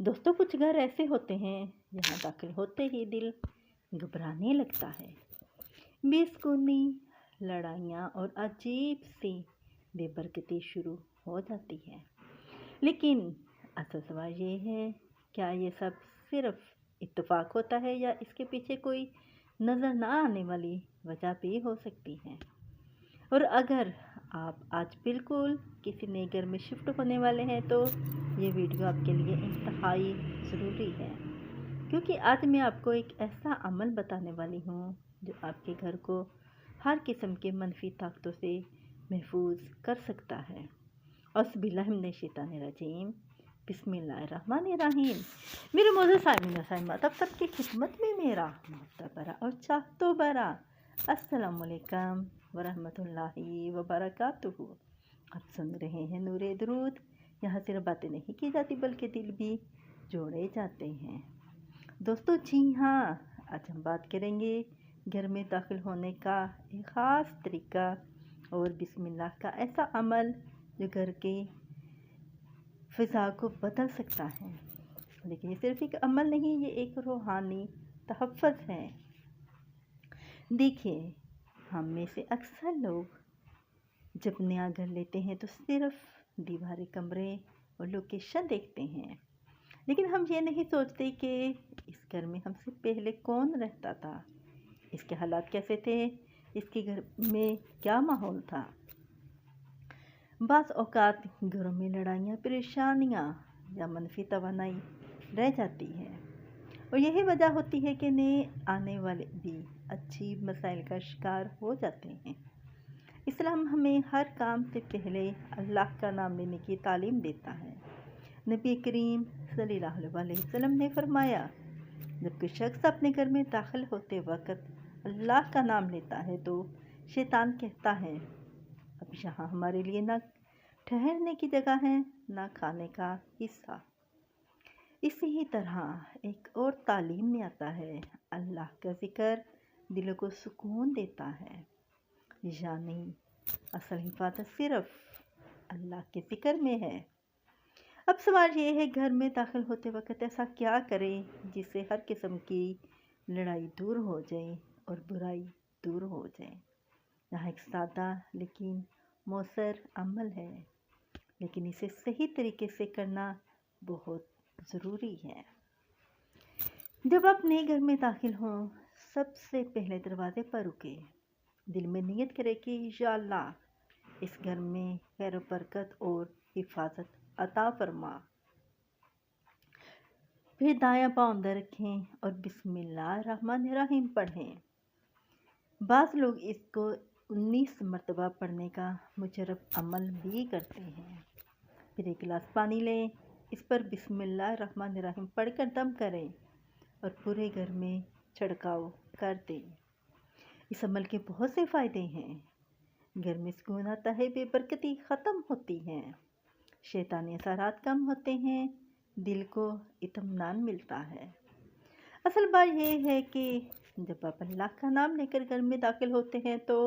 दोस्तों, कुछ घर ऐसे होते हैं जहाँ दाखिल होते ही दिल घबराने लगता है। बेसुकूनी, लड़ाइयाँ और अजीब सी बेबरकती शुरू हो जाती है। लेकिन असल सवाल ये है, क्या ये सब सिर्फ इत्तेफाक होता है या इसके पीछे कोई नज़र ना आने वाली वजह भी हो सकती है। और अगर आप आज बिल्कुल किसी नए घर में शिफ्ट होने वाले हैं तो ये वीडियो आपके लिए इंतहाई ज़रूरी है, क्योंकि आज मैं आपको एक ऐसा अमल बताने वाली हूँ जो आपके घर को हर किस्म के मनफी ताकतों से महफूज कर सकता है। औज़ुबिल्लाहिमिनश्शैतानिर्रजीम, बिस्मिल्लाहिर्रहमानिर्रहीम। मेरे मौजूद साइमिन साइमात, अब सबकी खिदमत में मेरा मोहतबरा और चाहतो बरा अस्सलामुअलैकुम वरहमतुल्लाहि वबरकातुहू। आप सुन रहे हैं नूरे दरूद। यहाँ सिर्फ बातें नहीं की जाती बल्कि दिल भी जोड़े जाते हैं। दोस्तों, जी हाँ, आज हम बात करेंगे घर में दाखिल होने का एक ख़ास तरीका और बिस्मिल्लाह का ऐसा अमल जो घर के फ़िज़ा को बदल सकता है। लेकिन ये सिर्फ एक अमल नहीं, ये एक रूहानी तहफ़्फ़ुज़ है। देखिए, हम में से अक्सर लोग जब नया घर लेते हैं तो सिर्फ दीवारें, कमरे और लोकेशन देखते हैं, लेकिन हम ये नहीं सोचते कि इस घर में हमसे पहले कौन रहता था, इसके हालात कैसे थे, इसके घर में क्या माहौल था। बाज़ औक़ात घरों में लड़ाइयाँ, परेशानियाँ या मनफी तवानाई रह जाती है, और यही वजह होती है कि नए आने वाले भी अच्छी मसाइल का शिकार हो जाते हैं। इस्लाम हमें हर काम से पहले अल्लाह का नाम लेने की तालीम देता है। नबी करीम सल्लल्लाहु अलैहि वसल्लम ने फरमाया, जब कोई शख्स अपने घर में दाखिल होते वक्त अल्लाह का नाम लेता है तो शैतान कहता है, अब यहाँ हमारे लिए ना ठहरने की जगह है, ना खाने का हिस्सा। इसी ही तरह एक और तालीम में आता है, अल्लाह का ज़िक्र दिलों को सुकून देता है, यानी असल हिफाजत सिर्फ अल्लाह के ज़िक्र में है। अब सवाल ये है, घर में दाखिल होते वक्त ऐसा क्या करें जिससे हर किस्म की लड़ाई दूर हो जाए और बुराई दूर हो जाए। यहाँ एक सादा लेकिन मौसर अमल है, लेकिन इसे सही तरीके से करना बहुत ज़रूरी है। जब आप नए घर में दाखिल हों, सबसे पहले दरवाजे पर रुके, दिल में नियत करें कि या अल्लाह, इस घर में खैर बरकत और हिफाजत अता फरमा। फिर दायां पाँव अंदर रखें और बिस्मिल्लाहिर्रहमानिर्रहीम पढ़ें। बाज़ लोग इसको 19 मरतबा पढ़ने का मुजरब अमल भी करते हैं। फिर एक गिलास पानी लें, इस पर बिस्मिल्लाहिर्रहमानिर्रहीम पढ़कर दम करें और पूरे घर में छिड़काव कर दें। इस अमल के बहुत से फ़ायदे हैं। घर में सुकून आता है, बेबरकती ख़त्म होती है, शैतानी असरात कम होते हैं, दिल को इत्मीनान मिलता है। असल बात यह है कि जब आप अल्लाह का नाम लेकर घर में दाखिल होते हैं तो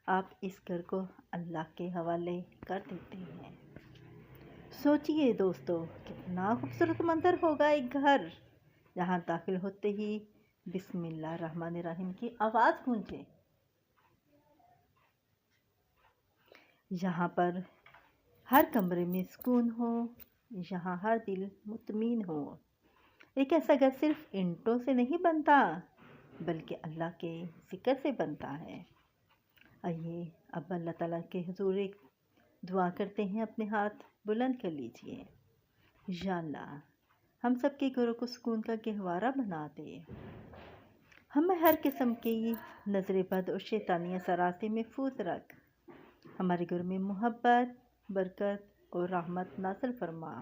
आप इस घर को अल्लाह के हवाले कर देते हैं। सोचिए दोस्तों, कितना खूबसूरत मंजर होगा एक घर जहाँ दाखिल होते ही बिस्मिल्लाहिर्रहमानिर्रहीम की आवाज़ गूंजे। यहाँ पर हर कमरे में सुकून हो, यहाँ हर दिल मुतमीन हो। एक ऐसा घर सिर्फ ईंटों से नहीं बनता बल्कि अल्लाह के ज़िक्र से बनता है। आइए अब अल्लाह ताला के हुज़ूर एक दुआ करते हैं। अपने हाथ बुलंद कर लीजिए। या अल्लाह, हम सबके घरों को सुकून का गहवारा बना दे, हमें हर किस्म की नज़र बद और शैतानी असरात से महफूज रख, हमारे घर में मोहब्बत, बरकत और रहमत नाज़िल फरमा,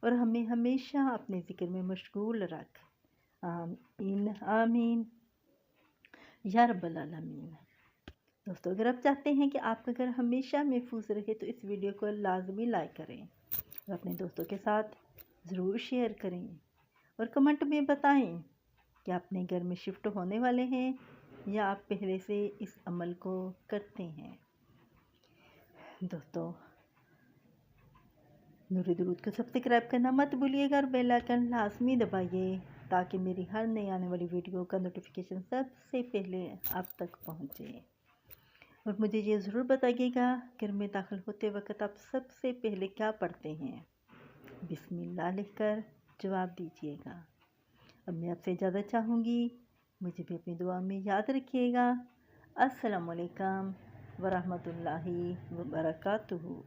और हमें हमेशा अपने ज़िक्र में मशगूल रख। आमीन आमीन या रब्बल आलमीन। दोस्तों, अगर आप चाहते हैं कि आपका घर हमेशा महफूज रहे तो इस वीडियो को लाजमी लाइक करें और अपने दोस्तों के साथ ज़रूर शेयर करें, और कमेंट में बताएं कि आप अपने घर में शिफ्ट होने वाले हैं या आप पहले से इस अमल को करते हैं। दोस्तों, नूर दुरूद को सब्सक्राइब करना मत भूलिएगा और बेल आइकन लाजमी दबाइए ताकि मेरी हर नई आने वाली वीडियो का नोटिफिकेशन सबसे पहले आप तक पहुंचे। और मुझे ये ज़रूर बताइएगा घर में दाखिल होते वक्त आप सबसे पहले क्या पढ़ते हैं। बिस्मिल्लाह लिखकर जवाब दीजिएगा। अब मैं आपसे इजाज़त चाहूँगी, मुझे भी अपनी दुआ में याद रखिएगा। अस्सलामु अलैकुम वरहमतुल्लाहि वबरकातुहू।